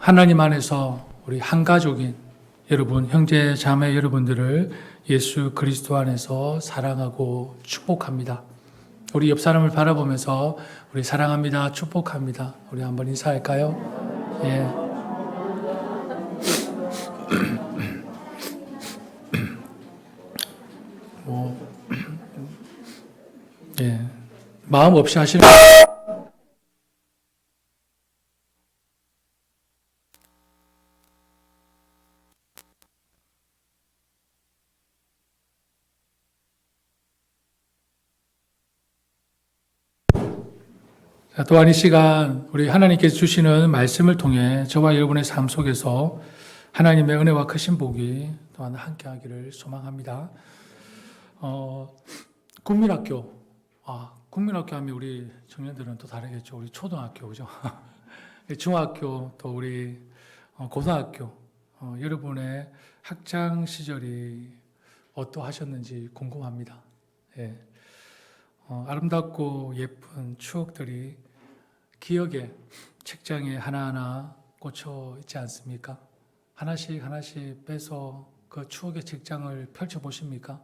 하나님 안에서 우리 한 가족인 여러분, 형제 자매 여러분들을 예수 그리스도 안에서 사랑하고 축복합니다. 우리 옆 사람을 바라보면서 우리 사랑합니다, 축복합니다. 우리 한번 인사할까요? 예. 예. 마음 없이 하시는 또한 이 시간 우리 하나님께서 주시는 말씀을 통해 저와 여러분의 삶 속에서 하나님의 은혜와 크신 복이 또한 함께하기를 소망합니다. 국민학교, 국민학교 하면 우리 청년들은 또 다르겠죠. 우리 초등학교, 그죠? 중학교, 또 우리 고등학교, 여러분의 학창 시절이 어떠하셨는지 궁금합니다. 예. 아름답고 예쁜 추억들이 기억에 책장에 하나하나 꽂혀 있지 않습니까? 하나씩 하나씩 빼서 그 추억의 책장을 펼쳐보십니까?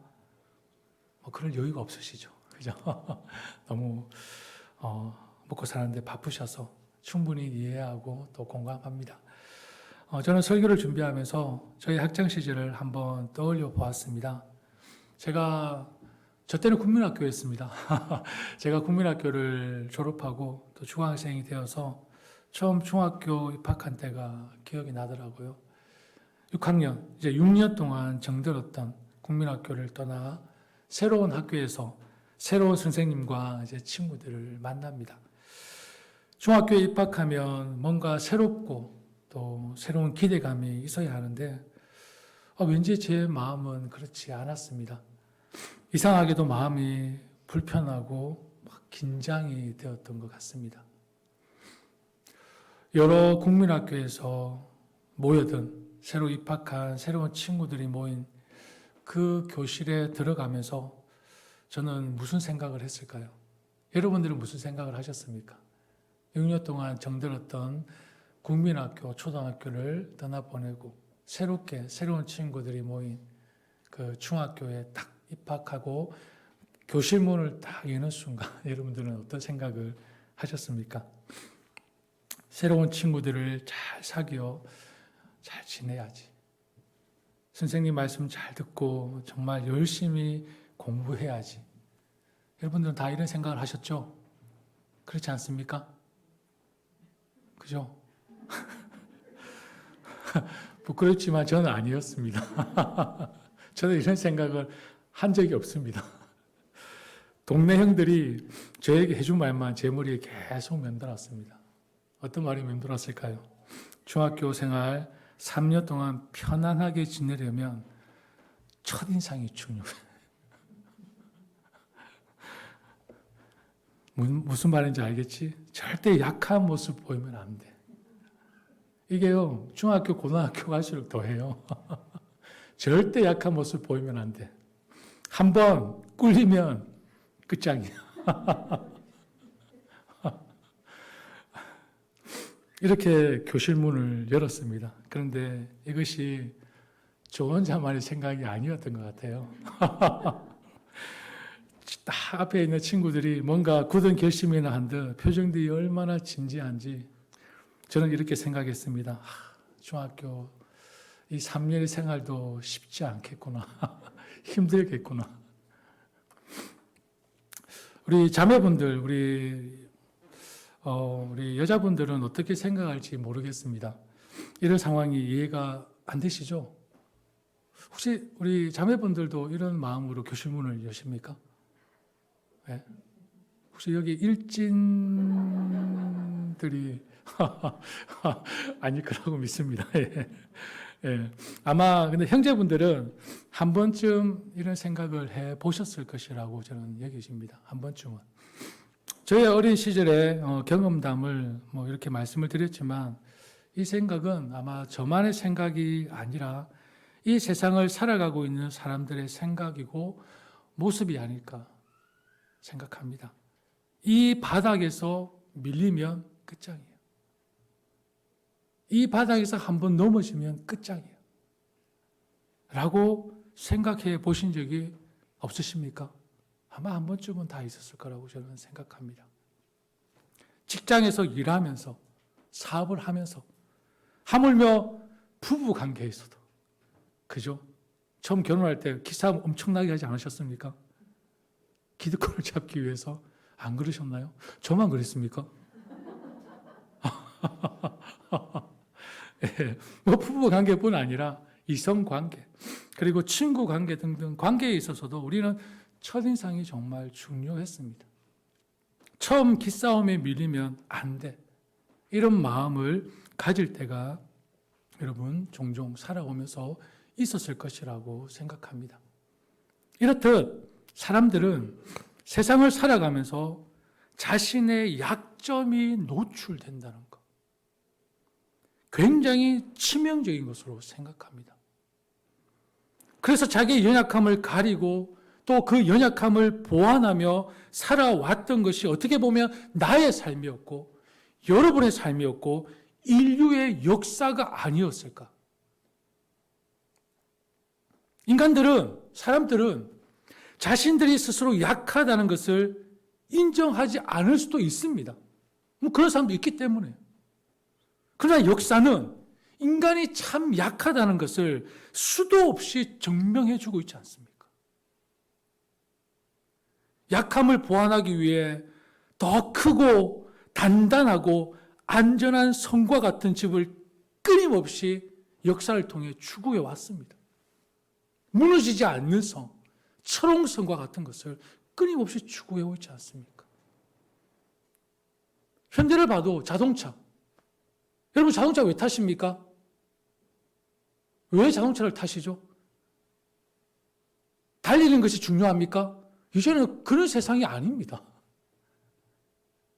그럴 여유가 없으시죠. 그죠? 너무 먹고 사는데 바쁘셔서 충분히 이해하고 또 공감합니다. 저는 설교를 준비하면서 저희 학창 시절을 한번 떠올려 보았습니다. 저 때는 국민학교였습니다. 제가 국민학교를 졸업하고 또 중학생이 되어서 처음 중학교 입학한 때가 기억이 나더라고요. 6학년, 이제 6년 동안 정들었던 국민학교를 떠나 새로운 학교에서 새로운 선생님과 이제 친구들을 만납니다. 중학교에 입학하면 뭔가 새롭고 또 새로운 기대감이 있어야 하는데 왠지 제 마음은 그렇지 않았습니다. 이상하게도 마음이 불편하고 막 긴장이 되었던 것 같습니다. 여러 국민학교에서 모여든 새로 입학한 새로운 친구들이 모인 그 교실에 들어가면서 저는 무슨 생각을 했을까요? 여러분들은 무슨 생각을 하셨습니까? 6년 동안 정들었던 국민학교, 초등학교를 떠나보내고 새롭게 새로운 친구들이 모인 그 중학교에 딱 입학하고 교실 문을 딱 여는 순간 여러분들은 어떤 생각을 하셨습니까? 새로운 친구들을 잘 사귀어 잘 지내야지. 선생님 말씀 잘 듣고 정말 열심히 공부해야지. 여러분들은 다 이런 생각을 하셨죠? 그렇지 않습니까? 그죠? 부끄럽지만 저는 아니었습니다. 저는 이런 생각을 한 적이 없습니다. 동네 형들이 저에게 해준 말만 제 머리에 계속 맴돌았습니다. 어떤 말이 맴돌았을까요? 중학교 생활 3년 동안 편안하게 지내려면 첫인상이 중요해. 무슨 말인지 알겠지? 절대 약한 모습 보이면 안 돼. 이게요, 중학교, 고등학교 갈수록 더해요. 절대 약한 모습 보이면 안 돼. 한번 꿀리면 끝장이야. 이렇게 교실 문을 열었습니다. 그런데 이것이 저 혼자만의 생각이 아니었던 것 같아요. 딱 앞에 있는 친구들이 뭔가 굳은 결심이나 한 듯 표정들이 얼마나 진지한지 저는 이렇게 생각했습니다. 중학교 이 3년의 생활도 쉽지 않겠구나. 힘들겠구나. 우리 자매분들, 우리 여자분들은 어떻게 생각할지 모르겠습니다. 이런 상황이 이해가 안 되시죠? 혹시 우리 자매분들도 이런 마음으로 교실문을 여십니까? 네? 혹시 여기 일진들이 아닐 거라고 믿습니다. 예. 예. 아마 근데 형제분들은 한 번쯤 이런 생각을 해 보셨을 것이라고 저는 여기십니다. 한 번쯤은. 저의 어린 시절의 경험담을 이렇게 말씀을 드렸지만 이 생각은 아마 저만의 생각이 아니라 이 세상을 살아가고 있는 사람들의 생각이고 모습이 아닐까 생각합니다. 이 바닥에서 밀리면 끝장이에요. 이 바닥에서 한번 넘어지면 끝장이에요. 라고 생각해 보신 적이 없으십니까? 아마 한 번쯤은 다 있었을 거라고 저는 생각합니다. 직장에서 일하면서, 사업을 하면서, 하물며 부부 관계에서도, 그죠? 처음 결혼할 때 기싸움 엄청나게 하지 않으셨습니까? 기득권을 잡기 위해서. 안 그러셨나요? 저만 그랬습니까? 예, 뭐 부부 관계뿐 아니라 이성 관계, 그리고 친구 관계 등등 관계에 있어서도 우리는 첫인상이 정말 중요했습니다. 처음 기싸움에 밀리면 안 돼. 이런 마음을 가질 때가 여러분 종종 살아오면서 있었을 것이라고 생각합니다. 이렇듯 사람들은 세상을 살아가면서 자신의 약점이 노출된다는 것, 굉장히 치명적인 것으로 생각합니다. 그래서 자기의 연약함을 가리고 또 그 연약함을 보완하며 살아왔던 것이 어떻게 보면 나의 삶이었고 여러분의 삶이었고 인류의 역사가 아니었을까? 사람들은 자신들이 스스로 약하다는 것을 인정하지 않을 수도 있습니다. 그런 사람도 있기 때문에. 그러나 역사는 인간이 참 약하다는 것을 수도 없이 증명해 주고 있지 않습니까? 약함을 보완하기 위해 더 크고 단단하고 안전한 성과 같은 집을 끊임없이 역사를 통해 추구해 왔습니다. 무너지지 않는 성, 철옹성과 같은 것을 끊임없이 추구해 오지 않습니까? 현대를 봐도 자동차. 여러분 자동차 왜 타십니까? 왜 자동차를 타시죠? 달리는 것이 중요합니까? 이제는 그런 세상이 아닙니다.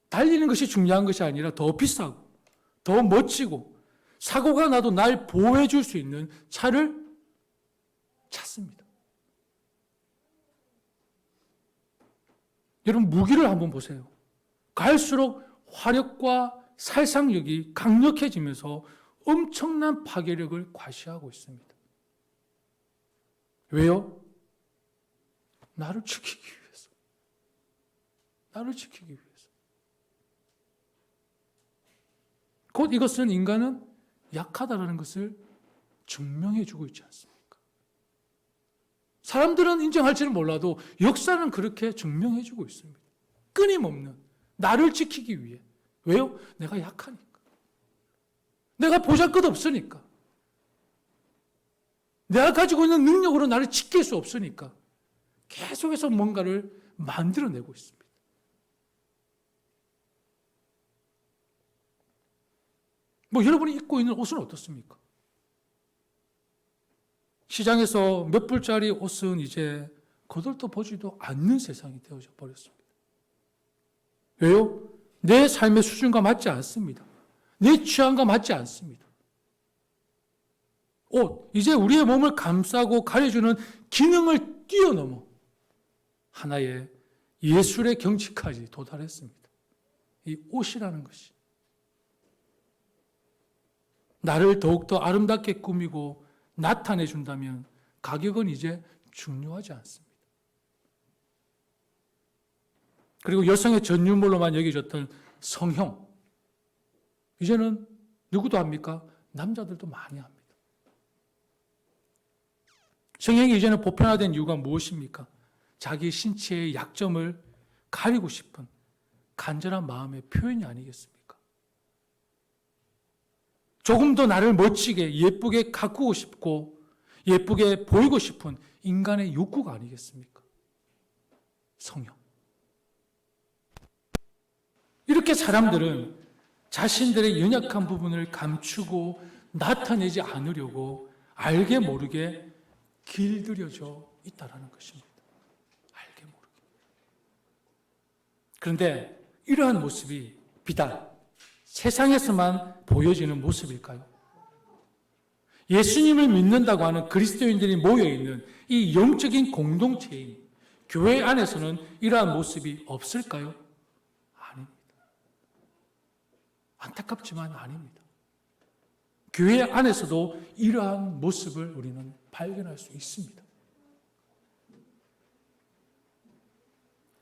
달리는 것이 중요한 것이 아니라 더 비싸고 더 멋지고 사고가 나도 날 보호해 줄 수 있는 차를 찾습니다. 여러분 무기를 한번 보세요. 갈수록 화력과 살상력이 강력해지면서 엄청난 파괴력을 과시하고 있습니다. 왜요? 나를 지키기 위해서. 나를 지키기 위해서. 곧 이것은 인간은 약하다는 것을 증명해 주고 있지 않습니까? 사람들은 인정할지는 몰라도 역사는 그렇게 증명해 주고 있습니다. 끊임없는 나를 지키기 위해. 왜요? 내가 약하니까. 내가 보잘것없으니까. 내가 가지고 있는 능력으로 나를 지킬 수 없으니까 계속해서 뭔가를 만들어내고 있습니다. 여러분이 입고 있는 옷은 어떻습니까? 시장에서 몇 불짜리 옷은 이제 거들떠 보지도 않는 세상이 되어져 버렸습니다. 왜요? 내 삶의 수준과 맞지 않습니다. 내 취향과 맞지 않습니다. 옷, 이제 우리의 몸을 감싸고 가려주는 기능을 뛰어넘어 하나의 예술의 경지까지 도달했습니다. 이 옷이라는 것이. 나를 더욱더 아름답게 꾸미고 나타내 준다면 가격은 이제 중요하지 않습니다. 그리고 여성의 전유물로만 여겨졌던 성형. 이제는 누구도 합니까? 남자들도 많이 합니다. 성형이 이제는 보편화된 이유가 무엇입니까? 자기 신체의 약점을 가리고 싶은 간절한 마음의 표현이 아니겠습니까? 조금 더 나를 멋지게 예쁘게 가꾸고 싶고 예쁘게 보이고 싶은 인간의 욕구가 아니겠습니까? 성형. 이렇게 사람들은 자신들의 연약한 부분을 감추고 나타내지 않으려고 알게 모르게 길들여져 있다는 것입니다. 알게 모르게. 그런데 이러한 모습이 비단 세상에서만 보여지는 모습일까요? 예수님을 믿는다고 하는 그리스도인들이 모여있는 이 영적인 공동체인 교회 안에서는 이러한 모습이 없을까요? 아닙니다. 안타깝지만 아닙니다. 교회 안에서도 이러한 모습을 우리는 발견할 수 있습니다.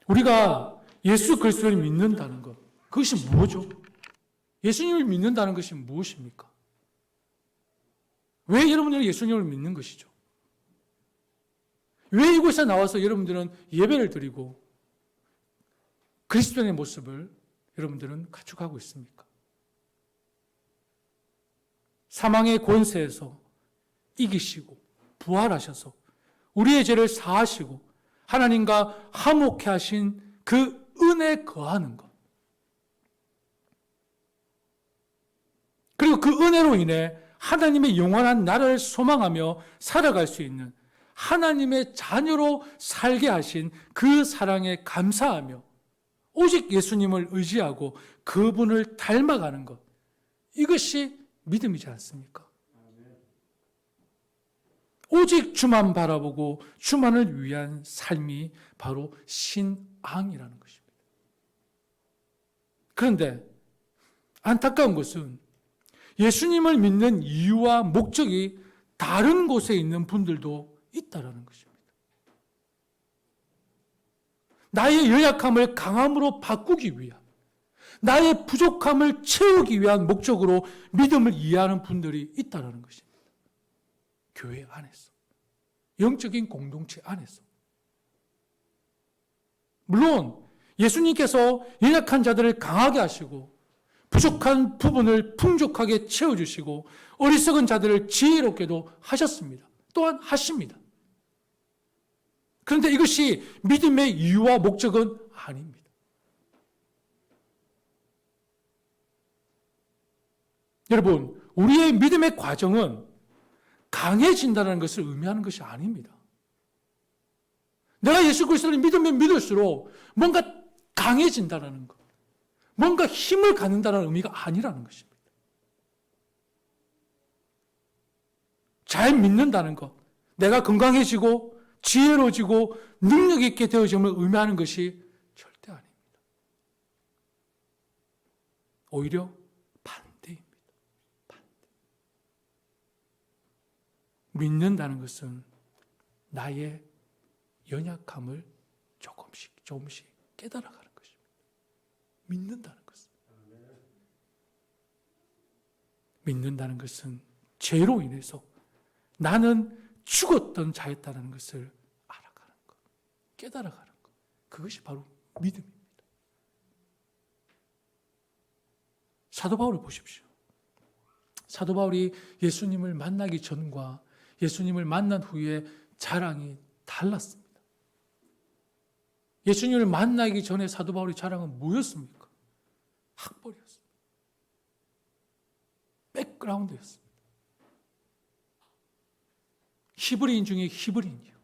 우리가 예수 그리스도를 믿는다는 것, 그것이 뭐죠? 예수님을 믿는다는 것이 무엇입니까? 왜 여러분들은 예수님을 믿는 것이죠? 왜 이곳에 나와서 여러분들은 예배를 드리고 그리스도의 모습을 여러분들은 갖춰가고 있습니까? 사망의 권세에서 이기시고 부활하셔서 우리의 죄를 사하시고 하나님과 화목해 하신 그 은혜에 거하는 것. 그리고 그 은혜로 인해 하나님의 영원한 나라를 소망하며 살아갈 수 있는 하나님의 자녀로 살게 하신 그 사랑에 감사하며 오직 예수님을 의지하고 그분을 닮아가는 것. 이것이 믿음이지 않습니까? 오직 주만 바라보고 주만을 위한 삶이 바로 신앙이라는 것입니다. 그런데 안타까운 것은 예수님을 믿는 이유와 목적이 다른 곳에 있는 분들도 있다라는 것입니다. 나의 연약함을 강함으로 바꾸기 위한, 나의 부족함을 채우기 위한 목적으로 믿음을 이해하는 분들이 있다라는 것입니다. 교회 안에서, 영적인 공동체 안에서. 물론 예수님께서 연약한 자들을 강하게 하시고 부족한 부분을 풍족하게 채워주시고 어리석은 자들을 지혜롭게도 하셨습니다. 또한 하십니다. 그런데 이것이 믿음의 이유와 목적은 아닙니다. 여러분, 우리의 믿음의 과정은 강해진다는 것을 의미하는 것이 아닙니다. 내가 예수 그리스도를 믿으면 믿을수록 뭔가 강해진다는 것, 뭔가 힘을 갖는다는 의미가 아니라는 것입니다. 잘 믿는다는 것, 내가 건강해지고 지혜로워지고 능력 있게 되어짐을 의미하는 것이 절대 아닙니다. 오히려 반대입니다. 반대. 믿는다는 것은 나의 연약함을 조금씩 깨달아가는 것입니다. 믿는다는 것은. 믿는다는 것은 죄로 인해서 나는 죽었던 자였다는 것을 알아가는 것, 깨달아가는 것. 그것이 바로 믿음입니다. 사도 바울을 보십시오. 사도 바울이 예수님을 만나기 전과 예수님을 만난 후에 자랑이 달랐습니다. 예수님을 만나기 전에 사도 바울의 자랑은 뭐였습니까? 학벌이었습니다. 백그라운드였습니다. 히브리인 중에 히브리인이요.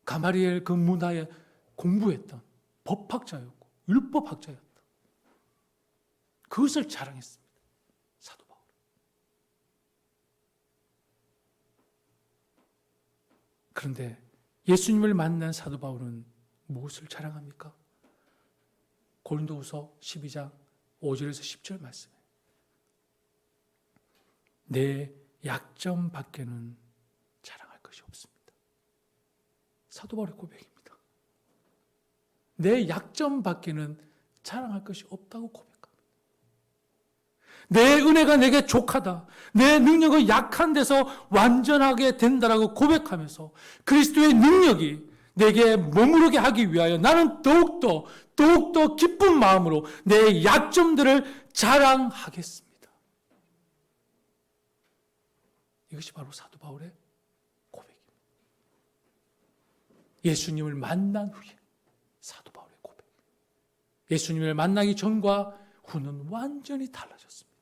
가마리엘 그 문화에 공부했던 법학자였고 율법학자였던 그것을 자랑했습니다. 사도 바울. 그런데 예수님을 만난 사도 바울은 무엇을 자랑합니까? 고린도후서 12장 5절에서 10절 말씀에 내 약점 밖에는 자랑할 것이 없습니다. 사도 바울의 고백입니다. 내 약점 밖에는 자랑할 것이 없다고 고백합니다. 내 은혜가 내게 족하다. 내 능력은 약한 데서 완전하게 된다라고 고백하면서 그리스도의 능력이 내게 머무르게 하기 위하여 나는 더욱더 기쁜 마음으로 내 약점들을 자랑하겠습니다. 이것이 바로 사도 바울의 고백입니다. 예수님을 만난 후에 사도 바울의 고백. 예수님을 만나기 전과 후는 완전히 달라졌습니다.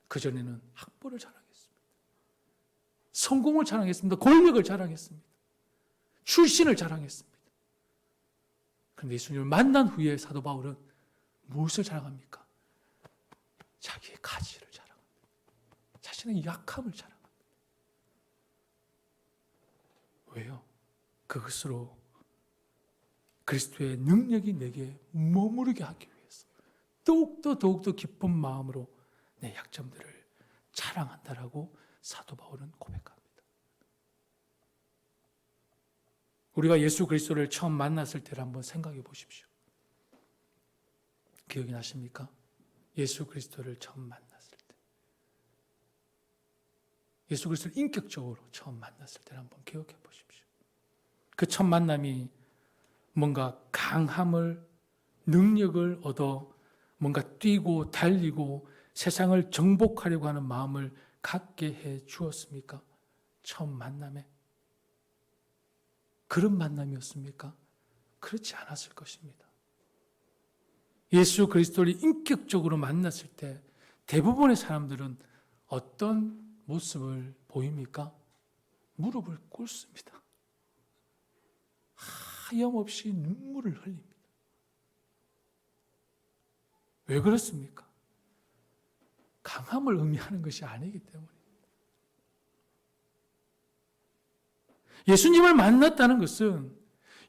그전에는 학벌을 자랑했습니다. 성공을 자랑했습니다. 권력을 자랑했습니다. 출신을 자랑했습니다. 그런데 예수님을 만난 후에 사도 바울은 무엇을 자랑합니까? 자기의 가치를 자랑합니다. 자신의 약함을 자랑합니다. 왜요? 그것으로 그리스도의 능력이 내게 머무르게 하기 위해서 더욱더 기쁜 마음으로 내 약점들을 자랑한다라고 사도 바울은 고백합니다. 우리가 예수 그리스도를 처음 만났을 때를 한번 생각해 보십시오. 기억이 나십니까? 예수 그리스도를 처음 만났을 때, 예수 그리스도를 인격적으로 처음 만났을 때를 한번 기억해 보십시오. 그 첫 만남이 뭔가 강함을, 능력을 얻어 뭔가 뛰고 달리고 세상을 정복하려고 하는 마음을 갖게 해 주었습니까? 처음 만남에? 그런 만남이었습니까? 그렇지 않았을 것입니다. 예수 그리스도를 인격적으로 만났을 때 대부분의 사람들은 어떤 모습을 보입니까? 무릎을 꿇습니다. 하염없이 눈물을 흘립니다. 왜 그렇습니까? 강함을 의미하는 것이 아니기 때문입니다. 예수님을 만났다는 것은,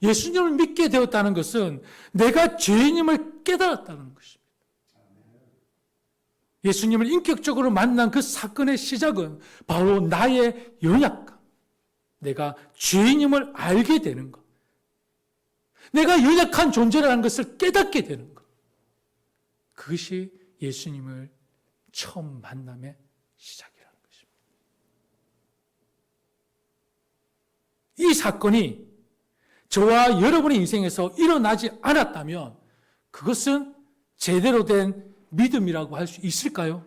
예수님을 믿게 되었다는 것은 내가 죄인임을 깨달았다는 것입니다. 예수님을 인격적으로 만난 그 사건의 시작은 바로 나의 연약함, 내가 죄인임을 알게 되는 것, 내가 연약한 존재라는 것을 깨닫게 되는 것, 그것이 예수님을 처음 만남의 시작이라는 것입니다. 이 사건이 저와 여러분의 인생에서 일어나지 않았다면 그것은 제대로 된 믿음이라고 할 수 있을까요?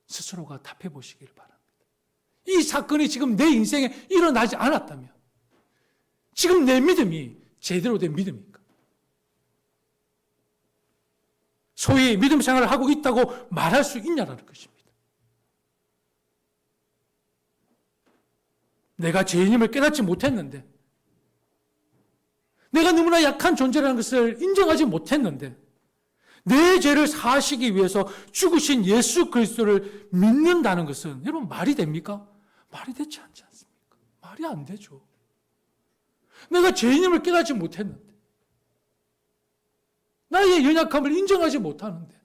스스로가 답해 보시길 바랍니다. 이 사건이 지금 내 인생에 일어나지 않았다면 지금 내 믿음이 제대로 된 믿음입니까? 소위 믿음 생활을 하고 있다고 말할 수 있냐라는 것입니다. 내가 죄인임을 깨닫지 못했는데, 내가 너무나 약한 존재라는 것을 인정하지 못했는데, 내 죄를 사하시기 위해서 죽으신 예수 그리스도를 믿는다는 것은 여러분 말이 됩니까? 말이 되지 않지 않습니까? 말이 안 되죠. 내가 죄인임을 깨닫지 못했는데, 나의 연약함을 인정하지 못하는데,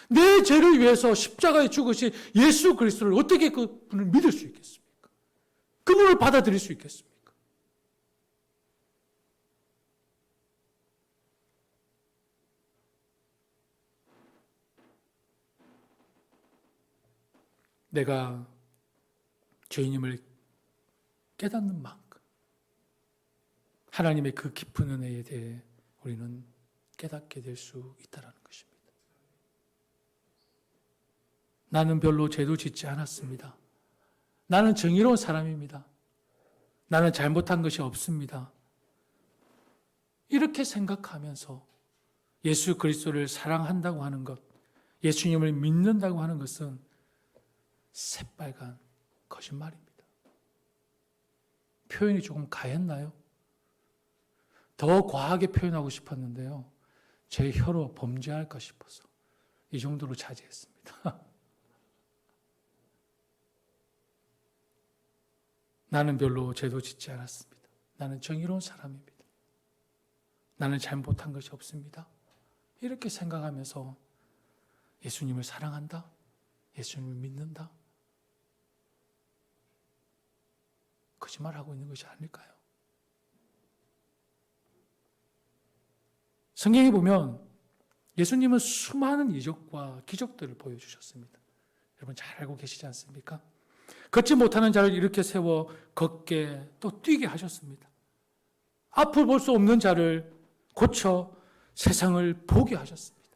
내 죄를 위해서 십자가에 죽으신 예수 그리스도를 어떻게 그분을 믿을 수 있겠습니까? 그분을 받아들일 수 있겠습니까? 내가 죄인임을 깨닫는 만큼 하나님의 그 깊은 은혜에 대해 우리는 깨닫게 될 수 있다는 것입니다. 나는 별로 죄도 짓지 않았습니다. 나는 정의로운 사람입니다. 나는 잘못한 것이 없습니다. 이렇게 생각하면서 예수 그리스도를 사랑한다고 하는 것, 예수님을 믿는다고 하는 것은 새빨간 거짓말입니다. 표현이 조금 가했나요? 더 과하게 표현하고 싶었는데요. 제 혀로 범죄할까 싶어서 이 정도로 자제했습니다. 나는 별로 죄도 짓지 않았습니다. 나는 정의로운 사람입니다. 나는 잘못한 것이 없습니다. 이렇게 생각하면서 예수님을 사랑한다, 예수님을 믿는다, 거짓말하고 있는 것이 아닐까요? 성경에 보면 예수님은 수많은 이적과 기적들을 보여주셨습니다. 여러분 잘 알고 계시지 않습니까? 걷지 못하는 자를 일으켜 세워 걷게 또 뛰게 하셨습니다. 앞을 볼 수 없는 자를 고쳐 세상을 보게 하셨습니다.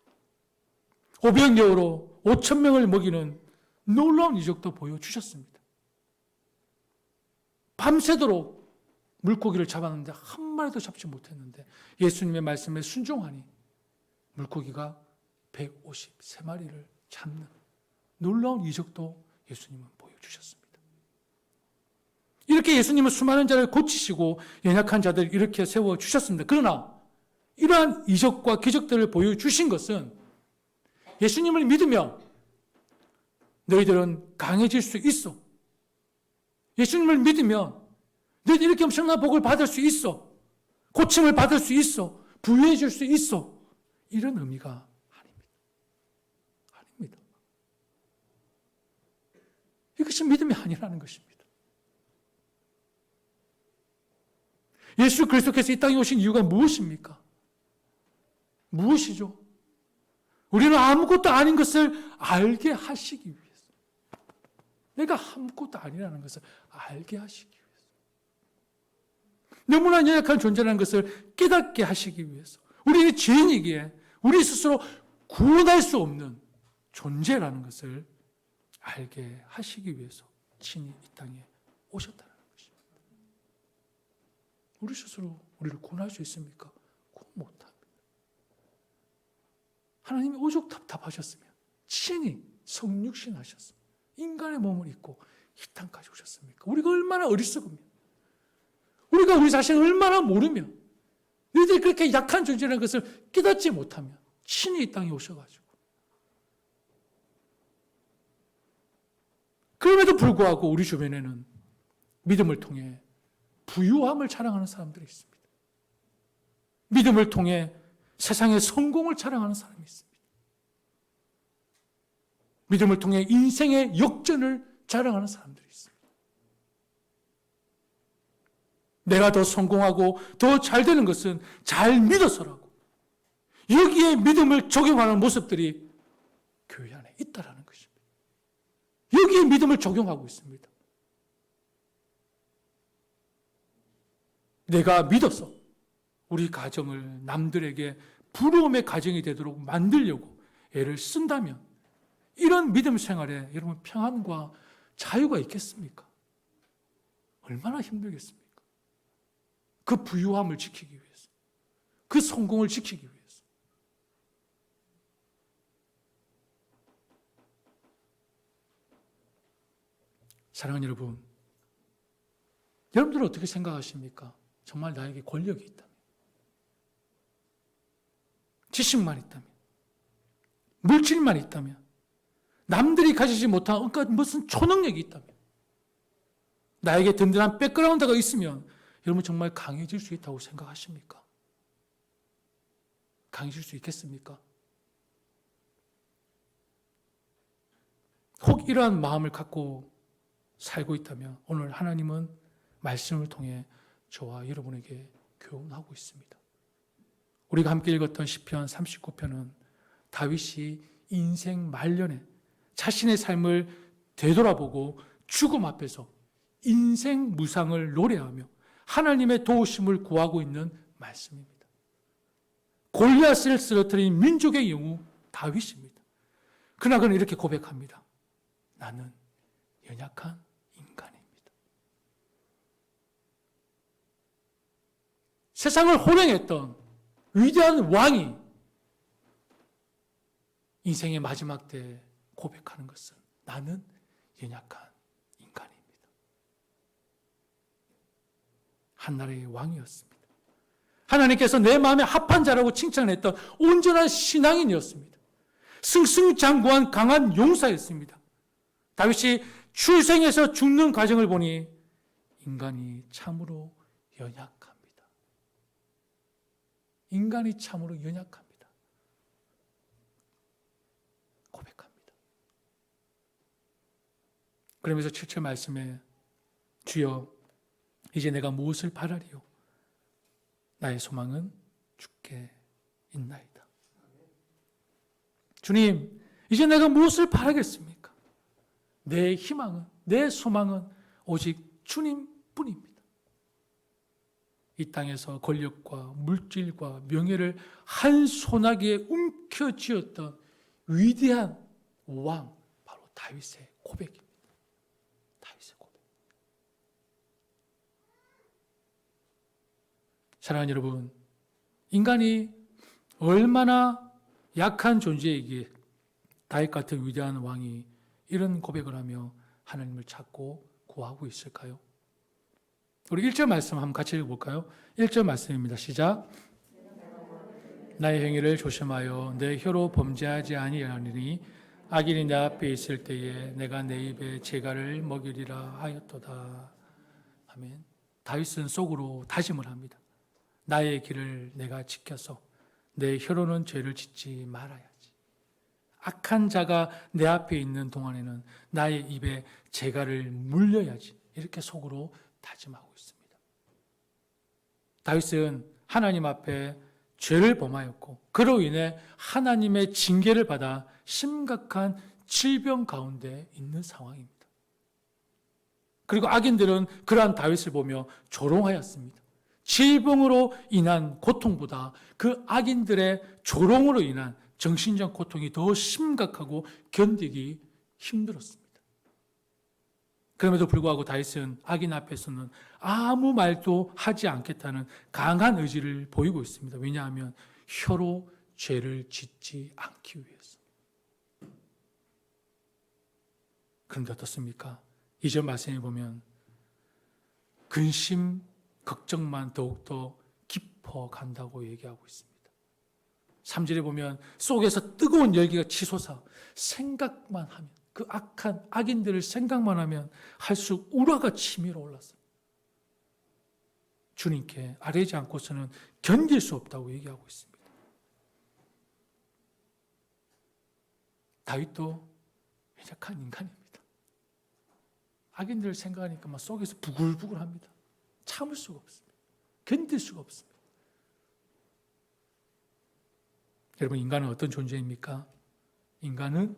오병이어로 5천 명을 먹이는 놀라운 이적도 보여주셨습니다. 밤새도록 물고기를 잡았는데 한 마리도 잡지 못했는데 예수님의 말씀에 순종하니 물고기가 153마리를 잡는 놀라운 이적도 예수님은 보여주셨습니다. 이렇게 예수님은 수많은 자를 고치시고 연약한 자들을 일으켜 세워주셨습니다. 그러나 이러한 이적과 기적들을 보여주신 것은 예수님을 믿으면 너희들은 강해질 수 있어. 예수님을 믿으면 너희들 이렇게 엄청난 복을 받을 수 있어. 고침을 받을 수 있어. 부유해질 수 있어. 이런 의미가 아닙니다. 이것이 믿음이 아니라는 것입니다. 예수 그리스도께서 이 땅에 오신 이유가 무엇입니까? 무엇이죠? 우리는 아무것도 아닌 것을 알게 하시기 위해서. 내가 아무것도 아니라는 것을 알게 하시기 위해서. 너무나 연약한 존재라는 것을 깨닫게 하시기 위해서. 우리는 죄인이기에 우리 스스로 구원할 수 없는 존재라는 것을 알게 하시기 위해서 친히 이 땅에 오셨다는 것입니다. 우리 스스로 우리를 구원할 수 있습니까? 구원 못합니다. 하나님이 오죽 답답하셨으면 친히 성육신 하셨습니다. 인간의 몸을 입고 이 땅까지 오셨습니까? 우리가 얼마나 어리석으면, 우리가 우리 자신을 얼마나 모르면, 너희들이 그렇게 약한 존재라는 것을 깨닫지 못하면 친히 이 땅에 오셔가지고, 그럼에도 불구하고 우리 주변에는 믿음을 통해 부유함을 자랑하는 사람들이 있습니다. 믿음을 통해 세상의 성공을 자랑하는 사람이 있습니다. 믿음을 통해 인생의 역전을 자랑하는 사람들이 있습니다. 내가 더 성공하고 더 잘 되는 것은 잘 믿어서라고. 여기에 믿음을 적용하는 모습들이 교회 안에 있다라는 것입니다. 여기에 믿음을 적용하고 있습니다. 내가 믿어서 우리 가정을 남들에게 부러움의 가정이 되도록 만들려고 애를 쓴다면 이런 믿음 생활에 여러분 평안과 자유가 있겠습니까? 얼마나 힘들겠습니까? 그 부유함을 지키기 위해서, 그 성공을 지키기 위해서. 사랑하는 여러분, 여러분들은 어떻게 생각하십니까? 정말 나에게 권력이 있다면, 지식만 있다면, 물질만 있다면, 남들이 가지지 못한 무슨 초능력이 있다면, 나에게 든든한 백그라운드가 있으면 여러분 정말 강해질 수 있다고 생각하십니까? 강해질 수 있겠습니까? 혹 이러한 마음을 갖고 살고 있다면 오늘 하나님은 말씀을 통해 저와 여러분에게 교훈하고 있습니다. 우리가 함께 읽었던 시편 39편은 다윗이 인생 말년에 자신의 삶을 되돌아보고 죽음 앞에서 인생 무상을 노래하며 하나님의 도우심을 구하고 있는 말씀입니다. 골리앗을 쓰러뜨린 민족의 영웅 다윗입니다. 그러나 그는 이렇게 고백합니다. 나는 연약한 인간입니다. 세상을 호령했던 위대한 왕이 인생의 마지막 때 고백하는 것은 나는 연약한 인간입니다. 한나라의 왕이었습니다. 하나님께서 내 마음에 합한 자라고 칭찬했던 온전한 신앙인이었습니다. 승승장구한 강한 용사였습니다. 다윗이 출생에서 죽는 과정을 보니 인간이 참으로 연약합니다. 인간이 참으로 연약합니다. 고백합니다. 그러면서 7절 말씀에 주여 이제 내가 무엇을 바라리요? 나의 소망은 주께 있나이다. 주님, 이제 내가 무엇을 바라겠습니까? 내 희망은, 내 소망은 오직 주님뿐입니다. 이 땅에서 권력과 물질과 명예를 한 소나기에 움켜쥐었던 위대한 왕, 바로 다윗의 고백입니다. 다윗의 고백. 사랑하는 여러분, 인간이 얼마나 약한 존재이기에 다윗 같은 위대한 왕이 이런 고백을 하며 하나님을 찾고 구하고 있을까요? 우리 1절 말씀 한번 같이 읽어볼까요? 1절 말씀입니다. 시작. 나의 행위를 조심하여 내 혀로 범죄하지 아니하리니 악인이 내 앞에 있을 때에 내가 내 입에 재갈을 먹이리라 하였도다. 아멘. 다윗은 속으로 다짐을 합니다. 나의 길을 내가 지켜서 내 혀로는 죄를 짓지 말아야지. 악한 자가 내 앞에 있는 동안에는 나의 입에 재갈을 물려야지. 이렇게 속으로 다짐하고 있습니다. 다윗은 하나님 앞에 죄를 범하였고 그로 인해 하나님의 징계를 받아 심각한 질병 가운데 있는 상황입니다. 그리고 악인들은 그러한 다윗을 보며 조롱하였습니다. 질병으로 인한 고통보다 그 악인들의 조롱으로 인한 정신적 고통이 더 심각하고 견디기 힘들었습니다. 그럼에도 불구하고 다윗은 악인 앞에서는 아무 말도 하지 않겠다는 강한 의지를 보이고 있습니다. 왜냐하면 혀로 죄를 짓지 않기 위해서. 그런데 어떻습니까? 2절 말씀에 보면 근심, 걱정만 더욱더 깊어간다고 얘기하고 있습니다. 3절에 보면 속에서 뜨거운 열기가 치솟아 생각만 하면 그 악한 악인들을 생각만 하면 할수록 우라가 치밀어 올랐어요. 주님께 아뢰지 않고서는 견딜 수 없다고 얘기하고 있습니다. 다윗도 연약한 인간입니다. 악인들을 생각하니까 막 속에서 부글부글합니다. 참을 수가 없습니다. 견딜 수가 없습니다. 여러분, 인간은 어떤 존재입니까? 인간은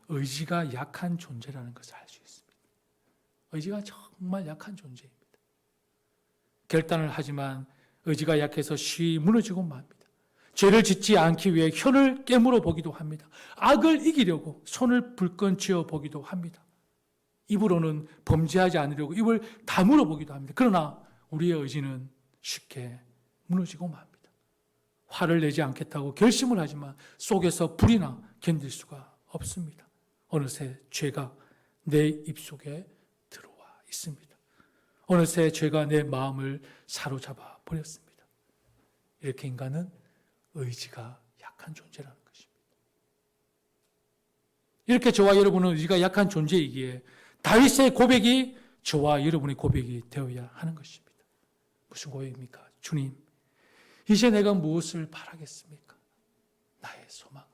의지가 약한 존재라는 것을 알 수 있습니다. 의지가 정말 약한 존재입니다. 결단을 하지만 의지가 약해서 쉬이 무너지고 맙니다. 죄를 짓지 않기 위해 혀를 깨물어 보기도 합니다. 악을 이기려고 손을 불끈 쥐어 보기도 합니다. 입으로는 범죄하지 않으려고 입을 다물어 보기도 합니다. 그러나 우리의 의지는 쉽게 무너지고 맙니다. 화를 내지 않겠다고 결심을 하지만 속에서 불이나 견딜 수가 없습니다. 어느새 죄가 내 입속에 들어와 있습니다. 어느새 죄가 내 마음을 사로잡아 버렸습니다. 이렇게 인간은 의지가 약한 존재라는 것입니다. 이렇게 저와 여러분은 의지가 약한 존재이기에 다윗의 고백이 저와 여러분의 고백이 되어야 하는 것입니다. 무슨 고백입니까? 주님, 이제 내가 무엇을 바라겠습니까? 나의 소망은,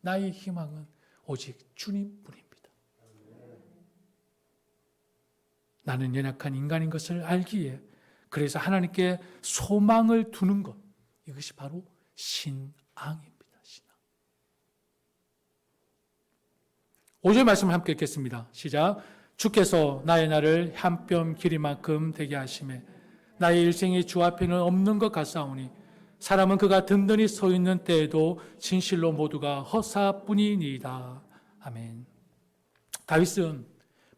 나의 희망은 오직 주님뿐입니다. 나는 연약한 인간인 것을 알기에 그래서 하나님께 소망을 두는 것, 이것이 바로 신앙입니다. 신앙. 5절 말씀을 함께 읽겠습니다. 시작. 주께서 나의 날을 한 뼘 길이만큼 되게 하시매 나의 일생이 주 앞에는 없는 것 같사오니 사람은 그가 든든히 서 있는 때에도 진실로 모두가 허사뿐이니이다. 아멘. 다윗은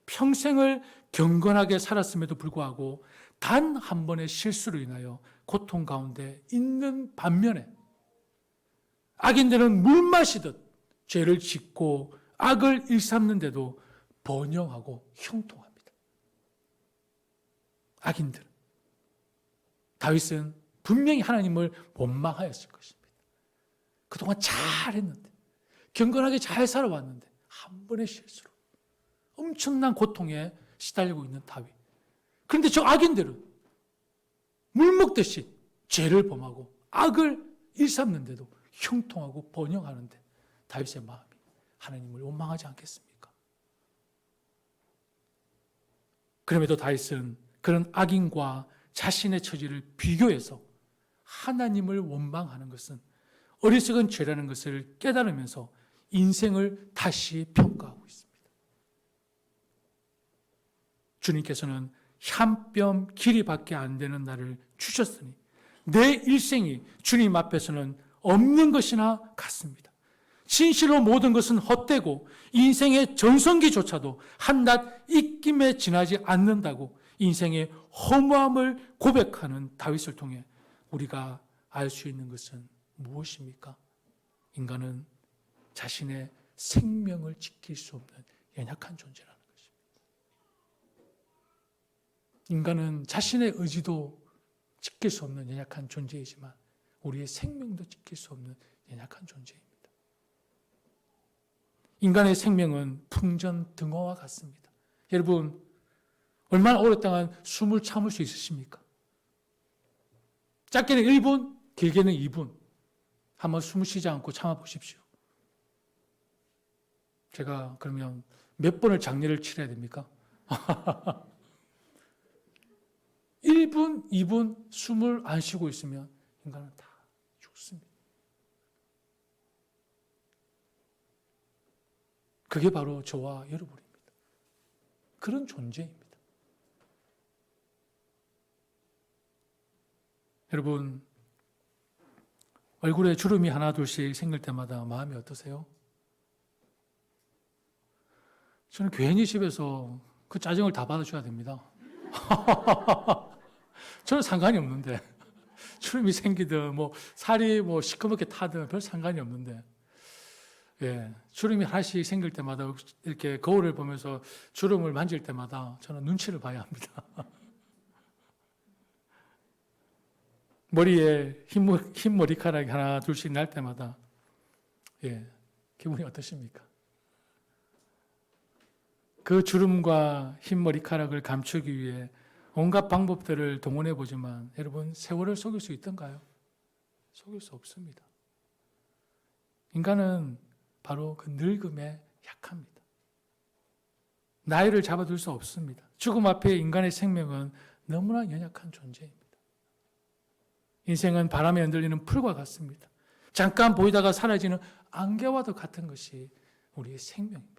평생을 경건하게 살았음에도 불구하고 단 한 번의 실수로 인하여 고통 가운데 있는 반면에 악인들은 물 마시듯 죄를 짓고 악을 일삼는데도 번영하고 형통합니다. 악인들. 다윗은 분명히 하나님을 원망하였을 것입니다. 그동안 잘했는데, 경건하게 잘 살아왔는데 한 번의 실수로 엄청난 고통에 시달리고 있는 다윗. 그런데 저 악인들은 물 먹듯이 죄를 범하고 악을 일삼는데도 형통하고 번영하는데 다윗의 마음이 하나님을 원망하지 않겠습니까? 그럼에도 다윗은 그런 악인과 자신의 처지를 비교해서 하나님을 원망하는 것은 어리석은 죄라는 것을 깨달으면서 인생을 다시 평가하고 있습니다. 주님께서는 한 뼘 길이밖에 안 되는 나를 주셨으니 내 일생이 주님 앞에서는 없는 것이나 같습니다. 진실로 모든 것은 헛되고 인생의 전성기조차도 한낱 입김에 지나지 않는다고 인생의 허무함을 고백하는 다윗을 통해 우리가 알 수 있는 것은 무엇입니까? 인간은 자신의 생명을 지킬 수 없는 연약한 존재라는 것입니다. 인간은 자신의 의지도 지킬 수 없는 연약한 존재이지만 우리의 생명도 지킬 수 없는 연약한 존재입니다. 인간의 생명은 풍전등화와 같습니다. 여러분, 얼마나 오랫동안 숨을 참을 수 있으십니까? 짧게는 1분, 길게는 2분. 한번 숨을 쉬지 않고 참아보십시오. 제가 그러면 몇 번을 장례를 치러야 됩니까? 1분, 2분 숨을 안 쉬고 있으면 인간은 다 죽습니다. 그게 바로 저와 여러분입니다. 그런 존재입니다. 여러분, 얼굴에 주름이 하나 둘씩 생길 때마다 마음이 어떠세요? 저는 괜히 집에서 그 짜증을 다 받아줘야 됩니다. 저는 상관이 없는데 주름이 생기든 살이 시커멓게 타든 별 상관이 없는데, 예, 주름이 하나씩 생길 때마다 이렇게 거울을 보면서 주름을 만질 때마다 저는 눈치를 봐야 합니다. 머리에 흰 머리카락이 하나 둘씩 날 때마다, 예, 기분이 어떠십니까? 그 주름과 흰 머리카락을 감추기 위해 온갖 방법들을 동원해 보지만 여러분, 세월을 속일 수 있던가요? 속일 수 없습니다. 인간은 바로 그 늙음에 약합니다. 나이를 잡아둘 수 없습니다. 죽음 앞에 인간의 생명은 너무나 연약한 존재입니다. 인생은 바람에 흔들리는 풀과 같습니다. 잠깐 보이다가 사라지는 안개와도 같은 것이 우리의 생명입니다.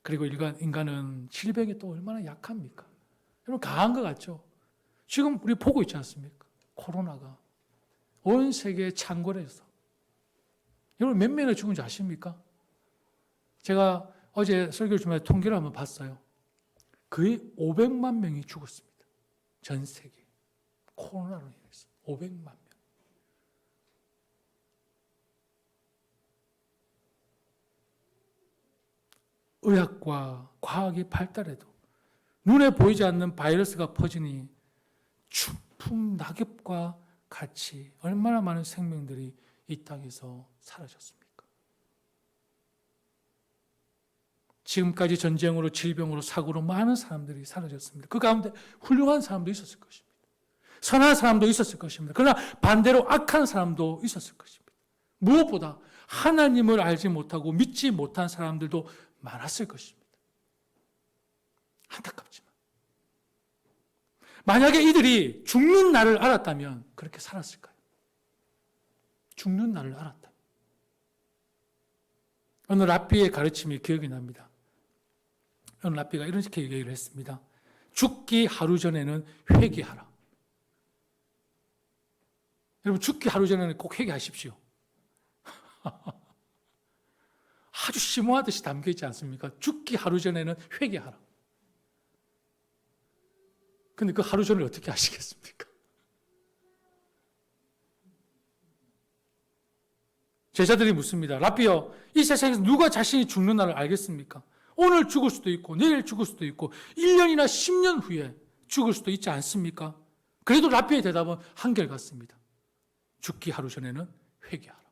그리고 인간은 질병에 또 얼마나 약합니까? 여러분, 강한 것 같죠? 지금 우리 보고 있지 않습니까? 코로나가 온 세계에 창궐해서 여러분, 몇 명이나 죽은지 아십니까? 제가 어제 설교 중에 통계를 한번 봤어요. 거의 500만 명이 죽었습니다. 전 세계. 코로나로 인해서 500만 명. 의학과 과학이 발달해도 눈에 보이지 않는 바이러스가 퍼지니 추풍 낙엽과 같이 얼마나 많은 생명들이 이 땅에서 사라졌습니까? 지금까지 전쟁으로, 질병으로, 사고로 많은 사람들이 사라졌습니다. 그 가운데 훌륭한 사람도 있었을 것입니다. 선한 사람도 있었을 것입니다. 그러나 반대로 악한 사람도 있었을 것입니다. 무엇보다 하나님을 알지 못하고 믿지 못한 사람들도 많았을 것입니다. 안타깝지만 만약에 이들이 죽는 날을 알았다면 그렇게 살았을까요? 죽는 날을 알았다면. 어느 랍비의 가르침이 기억이 납니다. 어느 랍비가 이렇게 얘기를 했습니다. 죽기 하루 전에는 회개하라. 여러분, 죽기 하루 전에는 꼭 회개하십시오. 아주 심오하듯이 담겨 있지 않습니까? 죽기 하루 전에는 회개하라. 근데 그 하루 전을 어떻게 아시겠습니까? 제자들이 묻습니다. 랍비여, 이 세상에서 누가 자신이 죽는 날을 알겠습니까? 오늘 죽을 수도 있고 내일 죽을 수도 있고 1년이나 10년 후에 죽을 수도 있지 않습니까? 그래도 랍비의 대답은 한결같습니다. 죽기 하루 전에는 회개하라.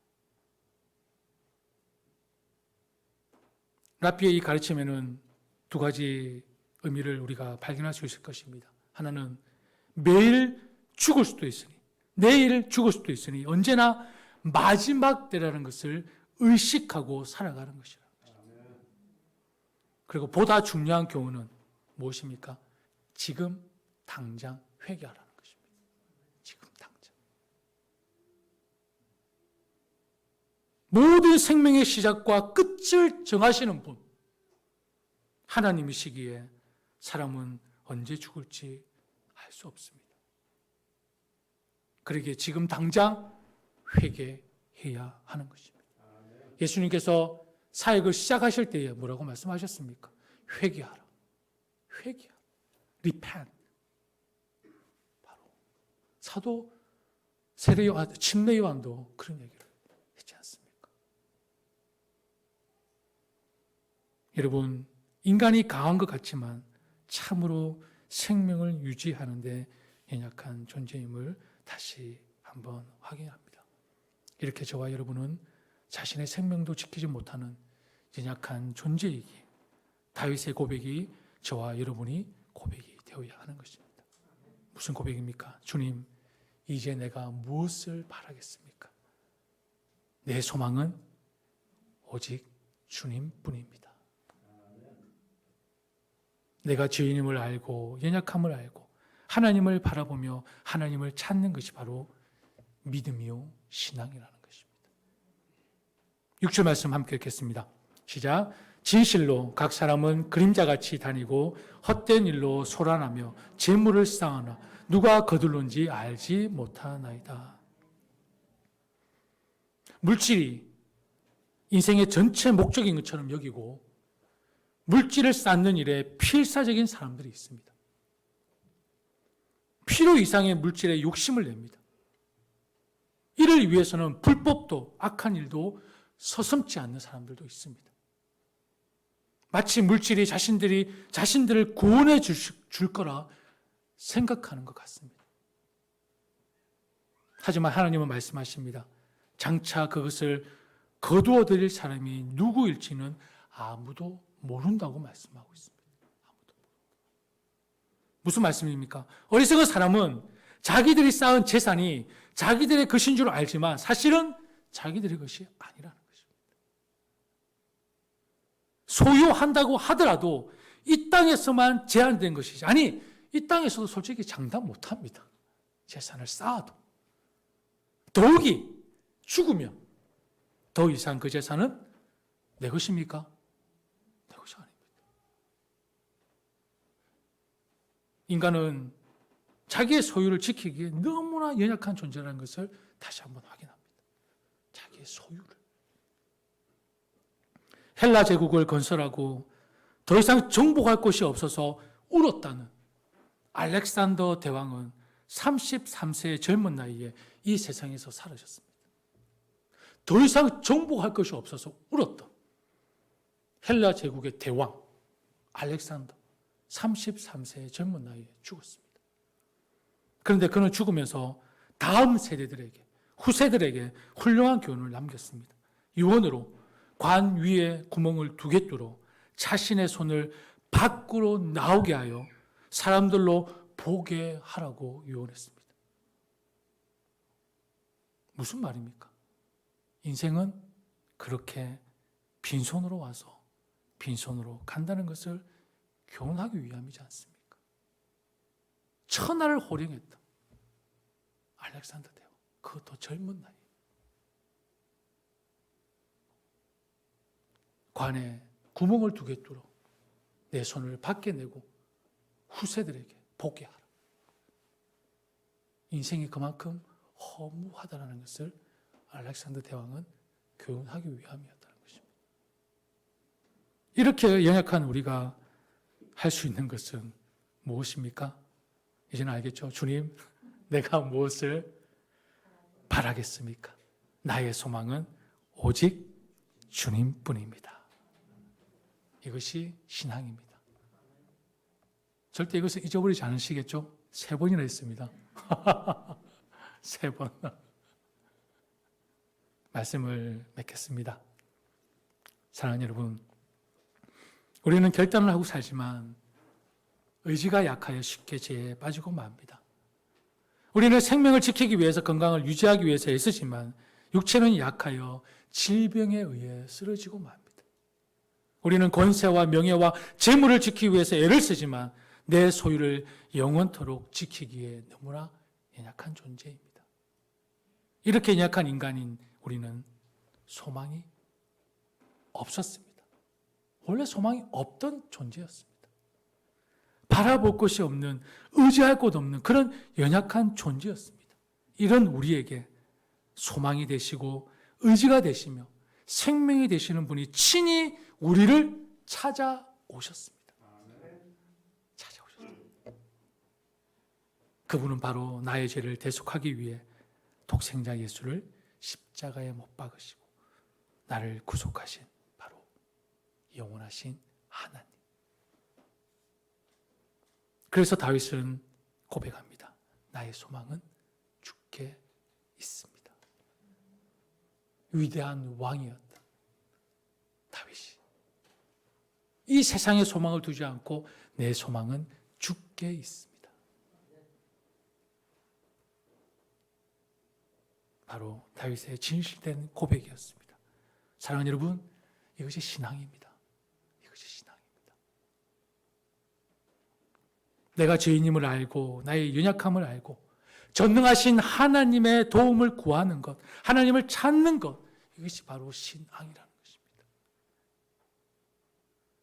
랍비의 이 가르침에는 두 가지 의미를 우리가 발견할 수 있을 것입니다. 하나는 매일 죽을 수도 있으니, 내일 죽을 수도 있으니 언제나 마지막 때라는 것을 의식하고 살아가는 것이라는 것입니다. 그리고 보다 중요한 교훈은 무엇입니까? 지금 당장 회개하라는 것입니다. 지금 당장. 모든 생명의 시작과 끝을 정하시는 분, 하나님이시기에 사람은 언제 죽을지 알 수 없습니다. 그러기에 지금 당장 회개해야 하는 것입니다. 예수님께서 사역을 시작하실 때에 뭐라고 말씀하셨습니까? 회개하라. 회개하라. repent. 바로 사도 세례 요한, 침례 요한도 그런 얘기를 했지 않습니까? 여러분, 인간이 강한 것 같지만 참으로 생명을 유지하는 데 연약한 존재임을 다시 한번 확인합니다. 이렇게 저와 여러분은 자신의 생명도 지키지 못하는 연약한 존재이기에 다윗의 고백이 저와 여러분이 고백이 되어야 하는 것입니다. 무슨 고백입니까? 주님, 이제 내가 무엇을 바라겠습니까? 내 소망은 오직 주님뿐입니다. 내가 죄인임을 알고 연약함을 알고 하나님을 바라보며 하나님을 찾는 것이 바로 믿음이요 신앙이라는 것입니다. 6절 말씀 함께 읽겠습니다. 시작. 진실로 각 사람은 그림자같이 다니고 헛된 일로 소란하며 재물을 쌓아나 누가 거둘는지 알지 못하나이다. 물질이 인생의 전체 목적인 것처럼 여기고 물질을 쌓는 일에 필사적인 사람들이 있습니다. 필요 이상의 물질에 욕심을 냅니다. 이를 위해서는 불법도 악한 일도 서슴지 않는 사람들도 있습니다. 마치 물질이 자신들을 구원해 줄 거라 생각하는 것 같습니다. 하지만 하나님은 말씀하십니다. 장차 그것을 거두어 드릴 사람이 누구일지는 아무도 모른다고 말씀하고 있습니다. 무슨 말씀입니까? 어리석은 사람은 자기들이 쌓은 재산이 자기들의 것인 줄 알지만 사실은 자기들의 것이 아니라는 것입니다. 소유한다고 하더라도 이 땅에서만 제한된 것이지. 아니, 이 땅에서도 솔직히 장담 못합니다. 재산을 쌓아도. 더욱이 죽으면 더 이상 그 재산은 내 것입니까? 내 것이 아닙니다. 인간은 자기의 소유를 지키기에 너무나 연약한 존재라는 것을 다시 한번 확인합니다. 자기의 소유를. 헬라 제국을 건설하고 더 이상 정복할 곳이 없어서 울었다는 알렉산더 대왕은 33세의 젊은 나이에 이 세상에서 사라졌습니다. 더 이상 정복할 것이 없어서 울었던 헬라 제국의 대왕 알렉산더 33세의 젊은 나이에 죽었습니다. 그런데 그는 죽으면서 다음 세대들에게, 후세들에게 훌륭한 교훈을 남겼습니다. 유언으로 관 위에 구멍을 2개 뚫어 자신의 손을 밖으로 나오게 하여 사람들로 보게 하라고 유언했습니다. 무슨 말입니까? 인생은 그렇게 빈손으로 와서 빈손으로 간다는 것을 교훈하기 위함이지 않습니까? 천하를 호령했던 알렉산더 대왕, 그것도 젊은 나이. 관에 구멍을 2개 뚫어 내 손을 밖에 내고 후세들에게 보게 하라. 인생이 그만큼 허무하다는 것을 알렉산더 대왕은 교훈하기 위함이었다는 것입니다. 이렇게 연약한 우리가 할 수 있는 것은 무엇입니까? 이제는 알겠죠? 주님, 내가 무엇을 바라겠습니까? 나의 소망은 오직 주님뿐입니다. 이것이 신앙입니다. 절대 이것을 잊어버리지 않으시겠죠? 3번이나 했습니다. 3번. 말씀을 맺겠습니다. 사랑하는 여러분, 우리는 결단을 하고 살지만 의지가 약하여 쉽게 죄에 빠지고 맙니다. 우리는 생명을 지키기 위해서 건강을 유지하기 위해서 애쓰지만 육체는 약하여 질병에 의해 쓰러지고 맙니다. 우리는 권세와 명예와 재물을 지키기 위해서 애를 쓰지만 내 소유를 영원토록 지키기에 너무나 연약한 존재입니다. 이렇게 연약한 인간인 우리는 소망이 없었습니다. 원래 소망이 없던 존재였습니다. 바라볼 것이 없는, 의지할 곳 없는 그런 연약한 존재였습니다. 이런 우리에게 소망이 되시고 의지가 되시며 생명이 되시는 분이 친히 우리를 찾아오셨습니다. 찾아오셨습니다. 그분은 바로 나의 죄를 대속하기 위해 독생자 예수를 십자가에 못 박으시고 나를 구속하신 바로 영원하신 하나님. 그래서 다윗은 고백합니다. 나의 소망은 주께 있습니다. 위대한 왕이었던 다윗이 이 세상에 소망을 두지 않고 내 소망은 주께 있습니다. 바로 다윗의 진실된 고백이었습니다. 사랑하는 여러분, 이것이 신앙입니다. 이것이 신앙입니다. 내가 죄인임을 알고 나의 연약함을 알고 전능하신 하나님의 도움을 구하는 것, 하나님을 찾는 것, 이것이 바로 신앙이라는 것입니다.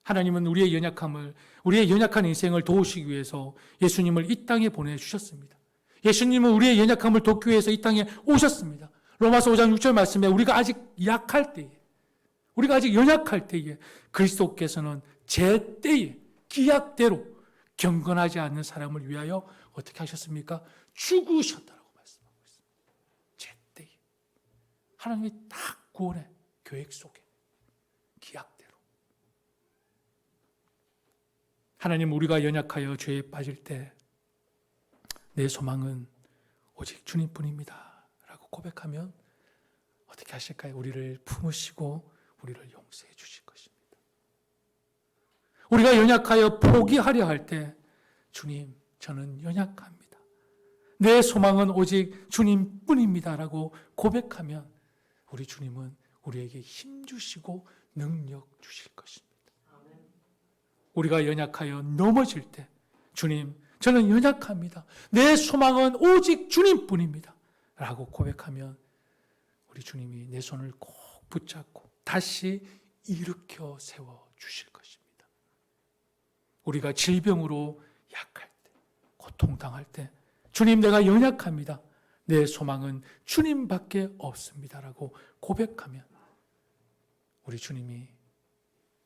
하나님은 우리의 연약한 인생을 도우시기 위해서 예수님을 이 땅에 보내주셨습니다. 예수님은 우리의 연약함을 돕기 위해서 이 땅에 오셨습니다. 로마서 5장 6절 말씀에 우리가 아직 약할 때에, 우리가 아직 연약할 때에 그리스도께서는 제 때에 기약대로 경건하지 않는 사람을 위하여 어떻게 하셨습니까? 죽으셨다라고 말씀하고 있습니다. 제 때에. 하나님의 딱 구원의 계획 속에 기약대로. 하나님, 우리가 연약하여 죄에 빠질 때 내 소망은 오직 주님뿐입니다 라고 고백하면 어떻게 하실까요? 우리를 품으시고 우리를 용서해 주실 것입니다. 우리가 연약하여 포기하려 할 때 주님, 저는 연약합니다. 내 소망은 오직 주님뿐입니다 라고 고백하면 우리 주님은 우리에게 힘 주시고 능력 주실 것입니다. 우리가 연약하여 넘어질 때 주님, 저는 연약합니다. 내 소망은 오직 주님뿐입니다 라고 고백하면 우리 주님이 내 손을 꼭 붙잡고 다시 일으켜 세워 주실 것입니다. 우리가 질병으로 약할 때, 고통당할 때 주님, 내가 연약합니다. 내 소망은 주님밖에 없습니다 라고 고백하면 우리 주님이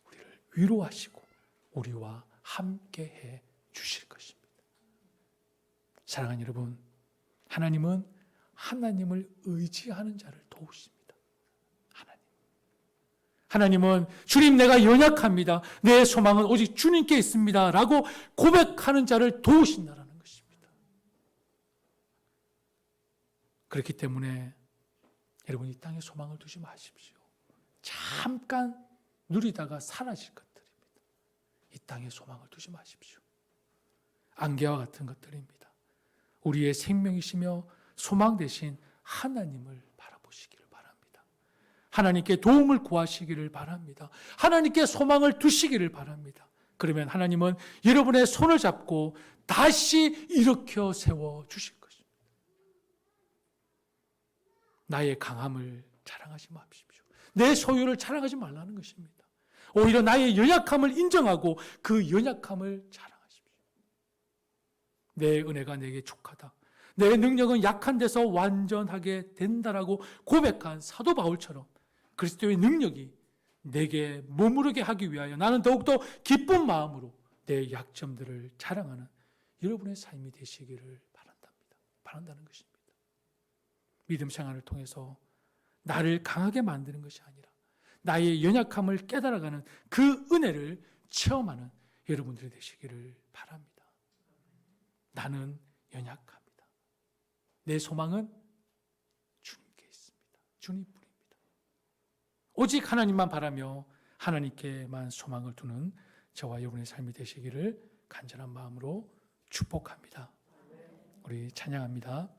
우리를 위로하시고 우리와 함께해 주실 것입니다. 사랑하는 여러분, 하나님은 하나님을 의지하는 자를 도우십니다. 하나님은 주님, 내가 연약합니다. 내 소망은 오직 주님께 있습니다 라고 고백하는 자를 도우신다는 것입니다. 그렇기 때문에 여러분, 이 땅에 소망을 두지 마십시오. 잠깐 누리다가 사라질 것들입니다. 이 땅에 소망을 두지 마십시오. 안개와 같은 것들입니다. 우리의 생명이시며 소망 되신 하나님을 바라보시기를 바랍니다. 하나님께 도움을 구하시기를 바랍니다. 하나님께 소망을 두시기를 바랍니다. 그러면 하나님은 여러분의 손을 잡고 다시 일으켜 세워 주실 것입니다. 나의 강함을 자랑하지 마십시오. 내 소유를 자랑하지 말라는 것입니다. 오히려 나의 연약함을 인정하고 그 연약함을 자랑하십시오. 내 은혜가 내게 족하다. 내 능력은 약한 데서 완전하게 된다라고 고백한 사도 바울처럼 그리스도의 능력이 내게 머무르게 하기 위하여 나는 더욱더 기쁜 마음으로 내 약점들을 자랑하는 여러분의 삶이 되시기를 바란다는 것입니다. 믿음 생활을 통해서 나를 강하게 만드는 것이 아니라 나의 연약함을 깨달아가는 그 은혜를 체험하는 여러분들이 되시기를 바랍니다. 나는 연약합니다. 내 소망은 주님께 있습니다. 주님뿐입니다. 오직 하나님만 바라며 하나님께만 소망을 두는 저와 여러분의 삶이 되시기를 간절한 마음으로 축복합니다. 우리 찬양합니다.